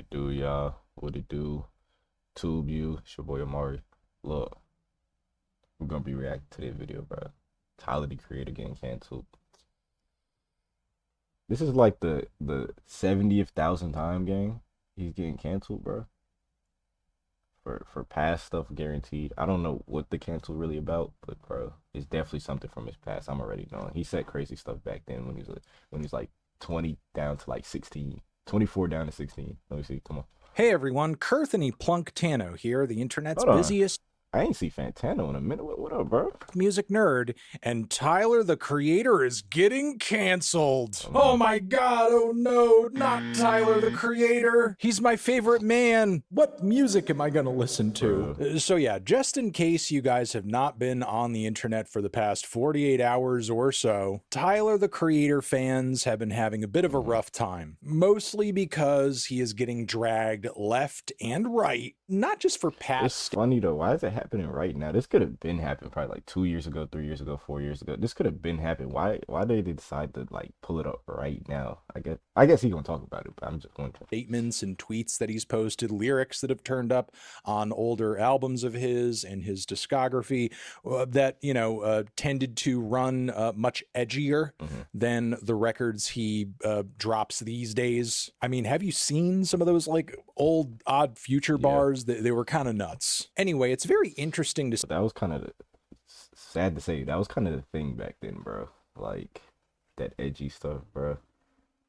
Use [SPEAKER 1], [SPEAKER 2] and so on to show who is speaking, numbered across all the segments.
[SPEAKER 1] What it do, y'all? What it do? Tube you, it's your boy Amari. Look, we're gonna be reacting to this video, bro. Tyler the Creator getting canceled. This is like the 70th thousand time gang he's getting canceled, bro. For past stuff guaranteed. I don't know what the cancel really about, but bro, it's definitely something from his past. I'm already knowing. He said crazy stuff back then when he's like 20 down to like 16. 24 down to 16. Let me see. Come on.
[SPEAKER 2] Hey everyone, Kurthany Plunktano here, the internet's
[SPEAKER 1] Hold on.
[SPEAKER 2] busiest
[SPEAKER 1] I ain't see Fantano in a minute. What up, bro?
[SPEAKER 2] music nerd, and Tyler the Creator is getting canceled. Oh my god, oh no, not Tyler the Creator. He's my favorite man. What music am I gonna listen to? So yeah, just in case you guys have not been on the internet for the past 48 hours or so, Tyler the Creator fans have been having a bit of a rough time. Mostly because he is getting dragged left and right, not just for past...
[SPEAKER 1] It's funny though, why is it happening right now? This could have been happening probably like 2 years ago, 3 years ago, 4 years ago. This could have been happening. Why did they decide to like pull it up right now? I guess he's gonna talk about it, but I'm just wondering.
[SPEAKER 2] Statements and tweets that he's posted, lyrics that have turned up on older albums of his and his discography that, you know, tended to run much edgier than the records he drops these days. I mean, have you seen some of those like old Odd Future bars? They were kind of nuts. Anyway, it's very interesting to...
[SPEAKER 1] That was kind of sad to say. That was kind of the thing back then, bro. Like that edgy stuff, bro.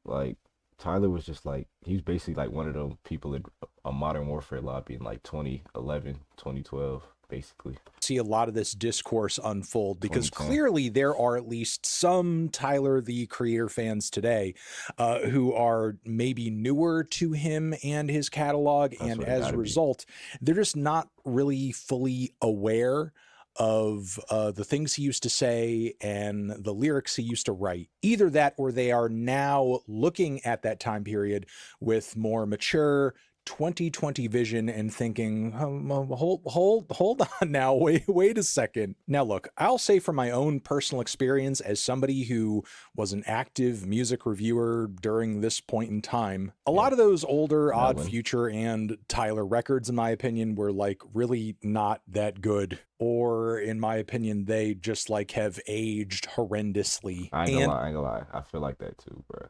[SPEAKER 1] Like Tyler was just like, he's basically like one of those people in a Modern Warfare lobby in like 2011, 2012, basically.
[SPEAKER 2] See a lot of this discourse unfold because clearly there are at least some Tyler the Creator fans today who are maybe newer to him and his catalog, and as a result, they're just not really fully aware of the things he used to say and the lyrics he used to write. Either that, or they are now looking at that time period with more mature 2020 vision and thinking, hold on now, wait a second. Now look, I'll say from my own personal experience as somebody who was an active music reviewer during this point in time, a lot of those older Odd Future and Tyler records, in my opinion, were like really not that good. Or in my opinion, they just like have aged horrendously.
[SPEAKER 1] I ain't gonna lie. I feel like that too, bro.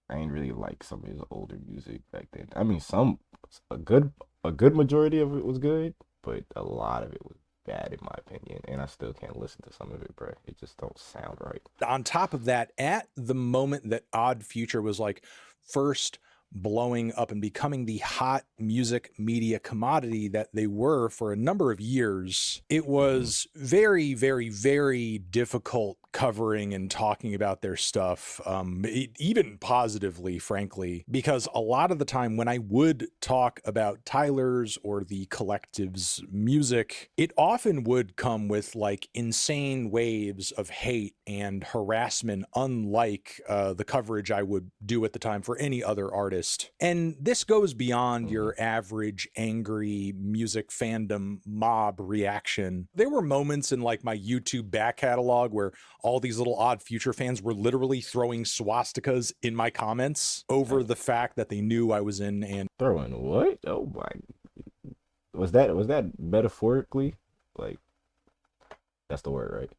[SPEAKER 1] I ain't really like some of his older music back then. I mean, a good majority of it was good, but a lot of it was bad in my opinion, and I still can't listen to some of it, bro. It just don't sound right.
[SPEAKER 2] On top of that, at the moment that Odd Future was like first blowing up and becoming the hot music media commodity that they were for a number of years, it was very, very, very difficult covering and talking about their stuff, even positively, frankly, because a lot of the time when I would talk about Tyler's or the collective's music, it often would come with like insane waves of hate and harassment, unlike the coverage I would do at the time for any other artist. And this goes beyond your average angry music fandom mob reaction. There were moments in like my YouTube back catalog where all these little Odd Future fans were literally throwing swastikas in my comments over the fact that they knew I was in. And
[SPEAKER 1] throwing what? Oh my, was that metaphorically? Like, that's the word, right?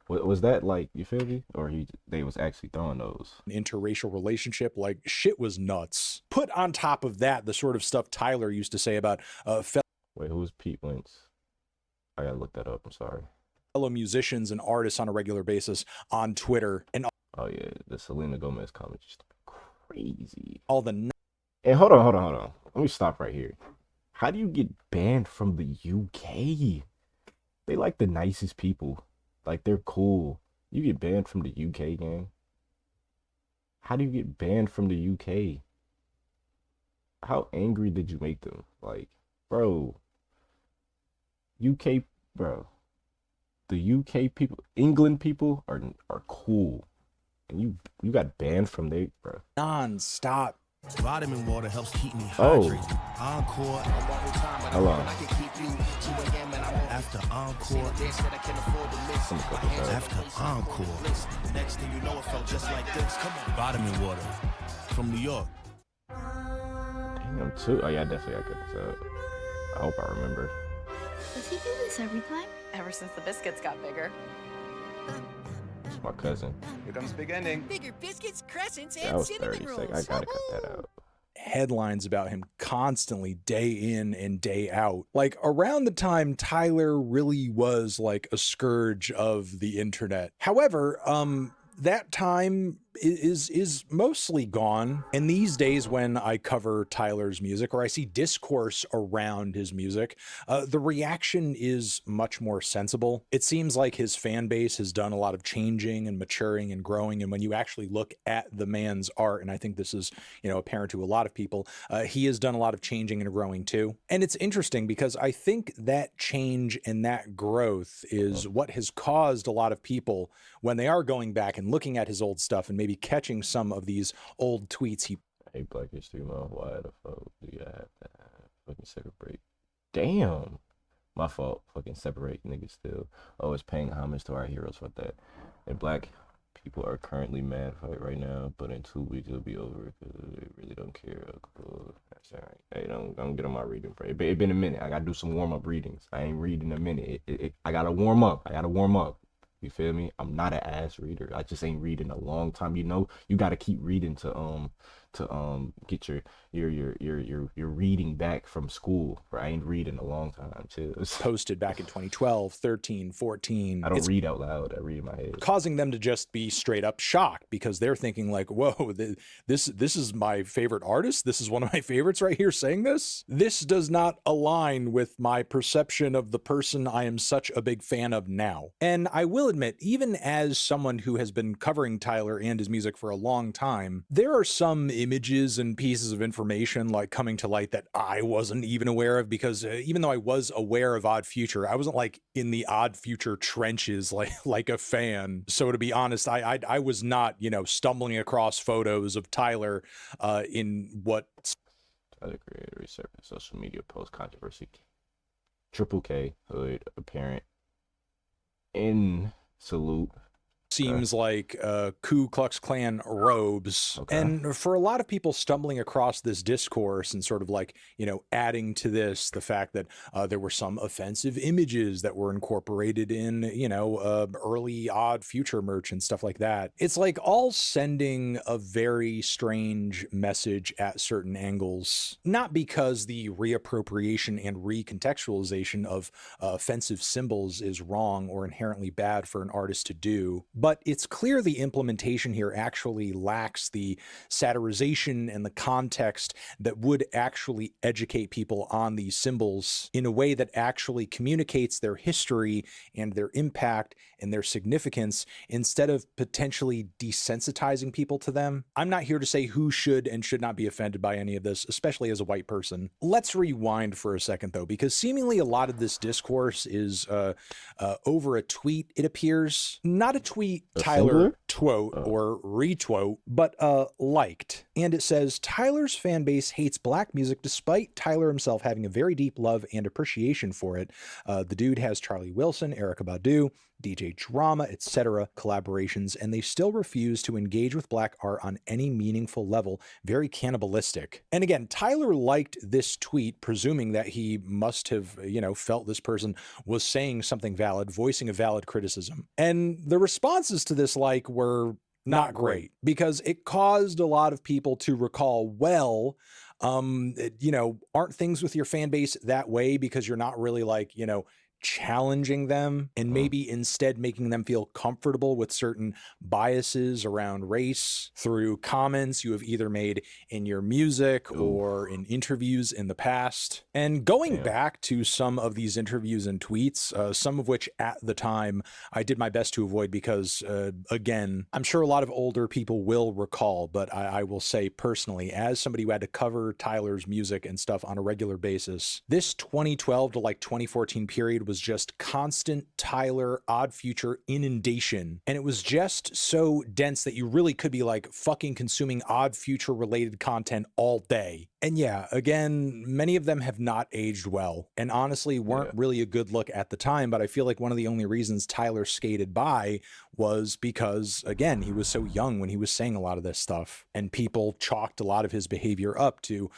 [SPEAKER 1] Was that like, you feel me? Or they was actually throwing those?
[SPEAKER 2] Interracial relationship, like shit was nuts. Put on top of that the sort of stuff Tyler used to say about
[SPEAKER 1] wait, who's Pete Wentz? I gotta look that up. I'm sorry.
[SPEAKER 2] Fellow musicians and artists on a regular basis on Twitter, and
[SPEAKER 1] oh yeah, the Selena Gomez comments just crazy.
[SPEAKER 2] All the
[SPEAKER 1] and hold on. Let me stop right here. How do you get banned from the UK? They like the nicest people. Like, they're cool. You get banned from the UK, gang. How do you get banned from the UK? How angry did you make them? Like, bro, UK, bro. The UK people, England people are cool, and you got banned from there, bro.
[SPEAKER 2] Non-stop.
[SPEAKER 3] Vitamin water helps keep me hydrated. Encore.
[SPEAKER 1] Hello.
[SPEAKER 3] After encore. After encore. Next thing you know, it felt just like this. Come on. Vitamin water from New York.
[SPEAKER 1] Him too. Oh yeah, definitely I cut this out. I hope I remember.
[SPEAKER 4] Does he do this every time?
[SPEAKER 5] Ever since the biscuits got bigger.
[SPEAKER 1] It's my cousin.
[SPEAKER 6] Here comes the big ending.
[SPEAKER 7] Bigger biscuits, crescents,
[SPEAKER 1] That
[SPEAKER 7] and
[SPEAKER 1] was
[SPEAKER 7] cinnamon
[SPEAKER 1] 30
[SPEAKER 7] rolls.
[SPEAKER 1] seconds. I gotta cut that out.
[SPEAKER 2] Headlines about him constantly, day in and day out. Like around the time Tyler really was like a scourge of the internet. However, that time is mostly gone. And these days when I cover Tyler's music or I see discourse around his music, the reaction is much more sensible. It seems like his fan base has done a lot of changing and maturing and growing. And when you actually look at the man's art, and I think this is, apparent to a lot of people, he has done a lot of changing and growing too. And it's interesting because I think that change and that growth is what has caused a lot of people, when they are going back and looking at his old stuff and maybe catching some of these old tweets he
[SPEAKER 1] Hey, Black History Month, why the fuck do you have to fucking separate? Damn. My fault. Fucking separate niggas still. Oh, it's paying homage to our heroes for that. And black people are currently mad right now, but in 2 weeks it'll be over because they really don't care. Cool. That's all right. Hey, don't get on my reading, bro. It been a minute. I gotta do some warm up readings. I ain't reading a minute. I gotta warm up. You feel me? I'm not an ass reader. I just ain't reading a long time. You gotta keep reading to get your reading back from school. Right? I ain't reading a long time too.
[SPEAKER 2] posted back in 2012, 13, 14.
[SPEAKER 1] I don't read out loud. I read in my head.
[SPEAKER 2] Causing them to just be straight up shocked because they're thinking like, whoa, this is my favorite artist. This is one of my favorites right here saying this. This does not align with my perception of the person I am such a big fan of now. And I will admit, even as someone who has been covering Tyler and his music for a long time, there are some images and pieces of information like coming to light that I wasn't even aware of because even though I was aware of Odd Future, I wasn't like in the Odd Future trenches like a fan. So to be honest, I was not, stumbling across photos of Tyler in what
[SPEAKER 1] Tyler Creator resurfaced social media post controversy. Triple K hood apparent in salute.
[SPEAKER 2] seems like Ku Klux Klan robes.
[SPEAKER 1] Okay.
[SPEAKER 2] And for a lot of people stumbling across this discourse and sort of like, adding to this the fact that there were some offensive images that were incorporated in, early Odd Future merch and stuff like that. It's like all sending a very strange message at certain angles, not because the reappropriation and recontextualization of offensive symbols is wrong or inherently bad for an artist to do, but it's clear the implementation here actually lacks the satirization and the context that would actually educate people on these symbols in a way that actually communicates their history and their impact and their significance instead of potentially desensitizing people to them. I'm not here to say who should and should not be offended by any of this, especially as a white person. Let's rewind for a second though, because seemingly a lot of this discourse is over a tweet, it appears. Not a tweet Tyler twote or retwote, but liked. And it says, Tyler's fan base hates black music despite Tyler himself having a very deep love and appreciation for it. The dude has Charlie Wilson, Erykah Badu, DJ Drama, etc. collaborations, and they still refuse to engage with black art on any meaningful level. Very cannibalistic. And again, Tyler liked this tweet, presuming that he must have, felt this person was saying something valid, voicing a valid criticism. And the responses to this like were not great because it caused a lot of people to recall, well, aren't things with your fan base that way because you're not really like, challenging them and maybe instead making them feel comfortable with certain biases around race through comments you have either made in your music or in interviews in the past. And going back to some of these interviews and tweets, some of which at the time I did my best to avoid because, again, I'm sure a lot of older people will recall, but I will say personally, as somebody who had to cover Tyler's music and stuff on a regular basis, this 2012 to like 2014 period was just constant Tyler Odd Future inundation. And it was just so dense that you really could be like fucking consuming Odd Future related content all day. And yeah, again, many of them have not aged well and honestly weren't really a good look at the time. But I feel like one of the only reasons Tyler skated by was because, again, he was so young when he was saying a lot of this stuff, and people chalked a lot of his behavior up to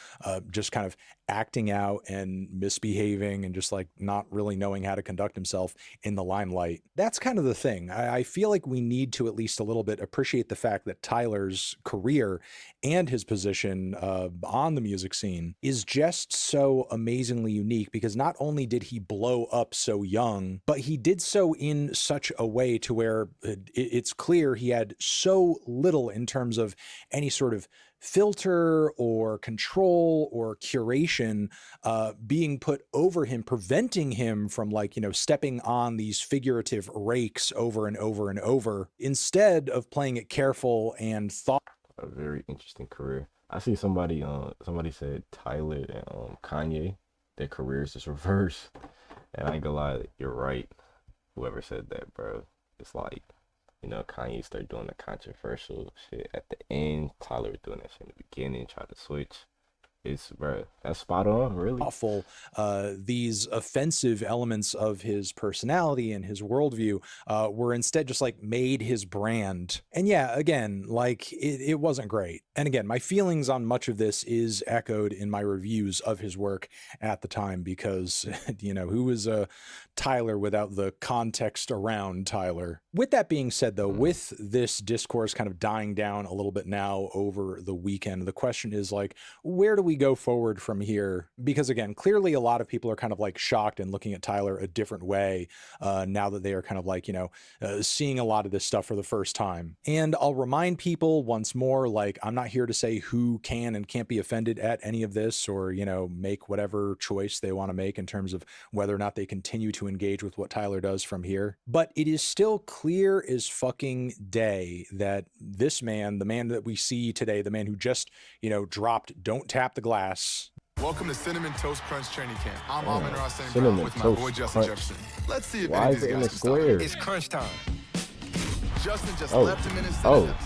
[SPEAKER 2] just kind of acting out and misbehaving and just like not really knowing how to conduct himself in the limelight. That's kind of the thing. I feel like we need to at least a little bit appreciate the fact that Tyler's career and his position on the music scene is just so amazingly unique, because not only did he blow up so young, but he did so in such a way to where it's clear he had so little in terms of any sort of filter or control or curation being put over him, preventing him from, like, you know, stepping on these figurative rakes over and over and over, instead of playing it careful and thought.
[SPEAKER 1] A very interesting career. I see somebody said Tyler and Kanye, their careers just reversed. And I ain't gonna lie, you're right. Whoever said that, bro. It's like, you know, Kanye started doing the controversial shit at the end. Tyler was doing that shit in the beginning, tried to switch. It's, bro, that's spot on, really.
[SPEAKER 2] Awful. These offensive elements of his personality and his worldview were instead just like made his brand. And yeah, again, like it wasn't great. And again, my feelings on much of this is echoed in my reviews of his work at the time, because, you know, who is Tyler without the context around Tyler? With that being said, though, with this discourse kind of dying down a little bit now over the weekend, the question is, like, where do we go forward from here? Because again, clearly a lot of people are kind of like shocked and looking at Tyler a different way now that they are kind of like, you know, seeing a lot of this stuff for the first time. And I'll remind people once more, like, I'm not here to say who can and can't be offended at any of this, or, you know, make whatever choice they want to make in terms of whether or not they continue to engage with what Tyler does from here. But it is still clear as fucking day that this man, the man that we see today, the man who just, you know, dropped Don't Tap the Glass.
[SPEAKER 6] Welcome to Cinnamon Toast Crunch Training Camp. I'm Alvin Ross St.
[SPEAKER 1] Cinnamon
[SPEAKER 6] Brown with my
[SPEAKER 1] Toast
[SPEAKER 6] boy Justin
[SPEAKER 1] Crunch.
[SPEAKER 6] Jefferson. Let's see if
[SPEAKER 1] Why
[SPEAKER 6] any
[SPEAKER 1] is
[SPEAKER 6] of
[SPEAKER 1] it in
[SPEAKER 6] these
[SPEAKER 1] the
[SPEAKER 6] guys can stop
[SPEAKER 1] square?
[SPEAKER 6] it.
[SPEAKER 7] It's crunch time.
[SPEAKER 6] Justin just
[SPEAKER 1] Oh.
[SPEAKER 6] left him in his
[SPEAKER 1] Oh.
[SPEAKER 6] synonyms.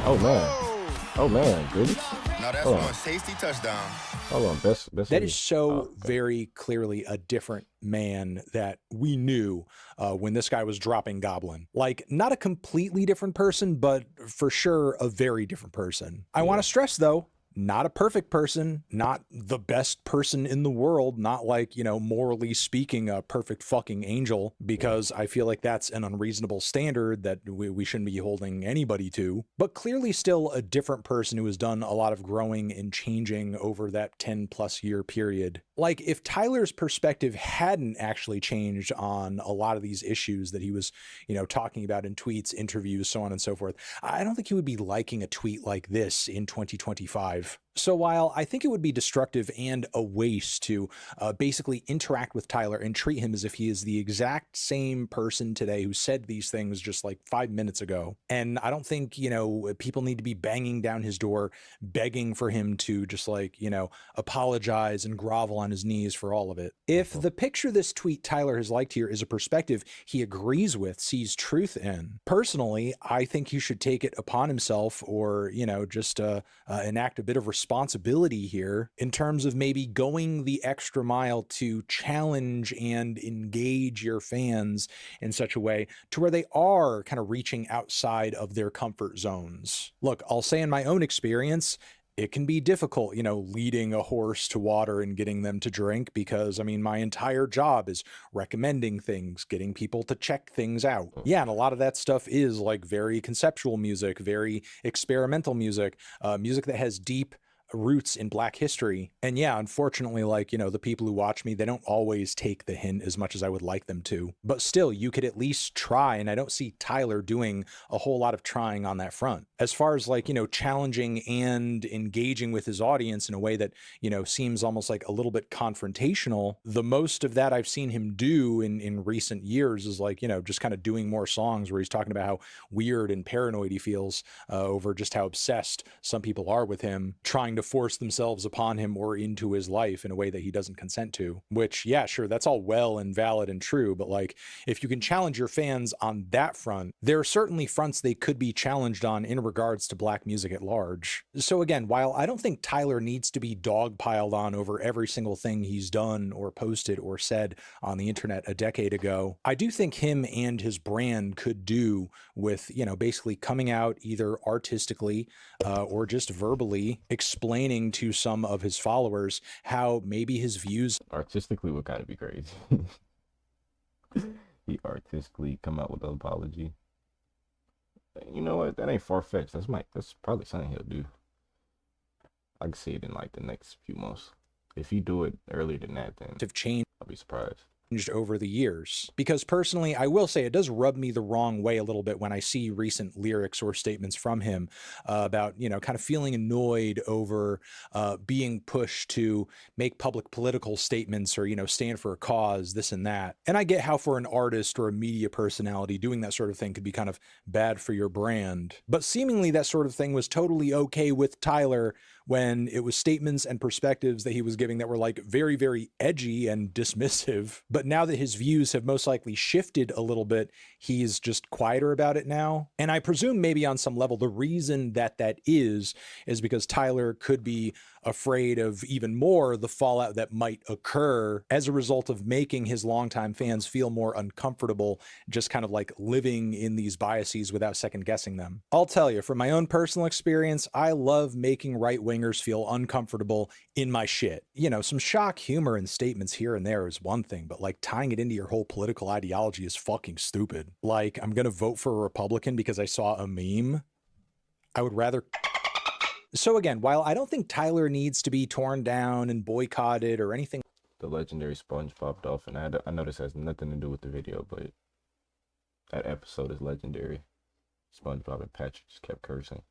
[SPEAKER 1] Oh, man.
[SPEAKER 6] Oh.
[SPEAKER 1] Oh, man. Goody?
[SPEAKER 7] Now that's
[SPEAKER 1] Hold on.
[SPEAKER 7] one tasty touchdown.
[SPEAKER 1] Hold on. Best
[SPEAKER 2] That
[SPEAKER 1] of
[SPEAKER 2] is
[SPEAKER 1] you.
[SPEAKER 2] so
[SPEAKER 1] Oh, okay.
[SPEAKER 2] very clearly a different man that we knew when this guy was dropping Goblin. Like, not a completely different person, but for sure a very different person. I want to stress, though, not a perfect person, not the best person in the world, not like, you know, morally speaking, a perfect fucking angel, because I feel like that's an unreasonable standard that we shouldn't be holding anybody to, but clearly still a different person who has done a lot of growing and changing over that 10+ year period. Like, if Tyler's perspective hadn't actually changed on a lot of these issues that he was, you know, talking about in tweets, interviews, so on and so forth, I don't think he would be liking a tweet like this in 2025. So while I think it would be destructive and a waste to basically interact with Tyler and treat him as if he is the exact same person today who said these things just like 5 minutes ago, and I don't think, you know, people need to be banging down his door, begging for him to just, like, you know, apologize and grovel on his knees for all of it. If the picture this tweet Tyler has liked here is a perspective he agrees with, sees truth in, personally, I think he should take it upon himself, or, you know, just enact a bit of responsibility here in terms of maybe going the extra mile to challenge and engage your fans in such a way to where they are kind of reaching outside of their comfort zones. Look, I'll say in my own experience, it can be difficult, you know, leading a horse to water and getting them to drink, because, I mean, my entire job is recommending things, getting people to check things out. Yeah, and a lot of that stuff is like very conceptual music, very experimental music, music that has deep roots in Black history. And yeah, unfortunately, like, you know, the people who watch me, they don't always take the hint as much as I would like them to. But still, you could at least try, and I don't see Tyler doing a whole lot of trying on that front. As far as, like, you know, challenging and engaging with his audience in a way that, you know, seems almost like a little bit confrontational, the most of that I've seen him do in recent years is, like, you know, just kind of doing more songs where he's talking about how weird and paranoid he feels over just how obsessed some people are with him, trying to to force themselves upon him or into his life in a way that he doesn't consent to. Which, yeah, sure, that's all well and valid and true, but like, if you can challenge your fans on that front, there are certainly fronts they could be challenged on in regards to black music at large. So again, while I don't think Tyler needs to be dogpiled on over every single thing he's done or posted or said on the internet a decade ago, I do think him and his brand could do with, you know, basically coming out either artistically or just verbally explaining to some of his followers how maybe his views
[SPEAKER 1] Artistically would kind of be crazy. He artistically come out with an apology. You know what? That ain't far-fetched. That's probably something he'll do. I can see it in like the next few months. If he do it earlier than that, then
[SPEAKER 2] have changed
[SPEAKER 1] I'll be surprised
[SPEAKER 2] over the years. Because personally, I will say it does rub me the wrong way a little bit when I see recent lyrics or statements from him about, you know, kind of feeling annoyed over being pushed to make public political statements or, you know, stand for a cause, this and that. And I get how for an artist or a media personality, doing that sort of thing could be kind of bad for your brand. But seemingly that sort of thing was totally okay with Tyler when it was statements and perspectives that he was giving that were like very, very edgy and dismissive. But now that his views have most likely shifted a little bit, he's just quieter about it now. And I presume maybe on some level, the reason that that is because Tyler could be afraid of even more the fallout that might occur as a result of making his longtime fans feel more uncomfortable, just kind of like living in these biases without second guessing them. I'll tell you, from my own personal experience, I love making right-wingers feel uncomfortable in my shit. You know, some shock humor and statements here and there is one thing, but like tying it into your whole political ideology is fucking stupid. Like, I'm gonna vote for a Republican because I saw a meme. I would rather... So again, while I don't think Tyler needs to be torn down and boycotted or anything...
[SPEAKER 1] the legendary SpongeBob dolphin. I know this has nothing to do with the video, but that episode is legendary. SpongeBob and Patrick just kept cursing.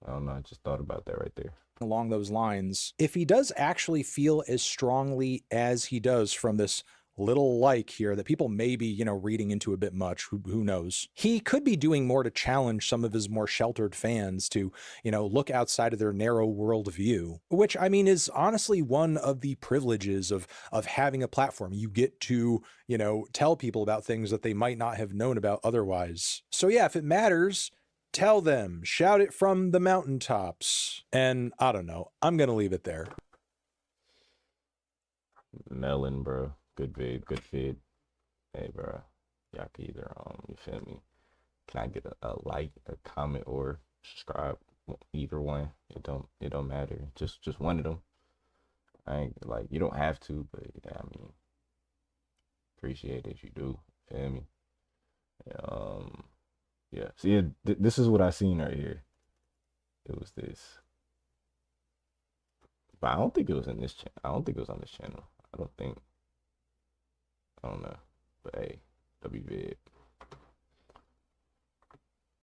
[SPEAKER 1] I don't know, I just thought about that right there.
[SPEAKER 2] Along those lines, if he does actually feel as strongly as he does from this little like here that people may be, you know, reading into a bit much, who knows, he could be doing more to challenge some of his more sheltered fans to, you know, look outside of their narrow worldview, which I mean is honestly one of the privileges of having a platform. You get to, you know, tell people about things that they might not have known about otherwise. So yeah, if it matters, tell them, shout it from the mountaintops. And I don't know, I'm gonna leave it there.
[SPEAKER 1] Melon, bro. Good vid, good feed. Hey, bro. Y'all can either, you feel me? Can I get a like, a comment, or subscribe? Either one. It don't matter. Just one of them. I ain't like, you don't have to, but yeah, I mean, appreciate it if you do. Feel me? Yeah. See, this is what I seen right here. It was this. But I don't think it was in this channel. I don't think it was on this channel. I don't know. But hey, WVid.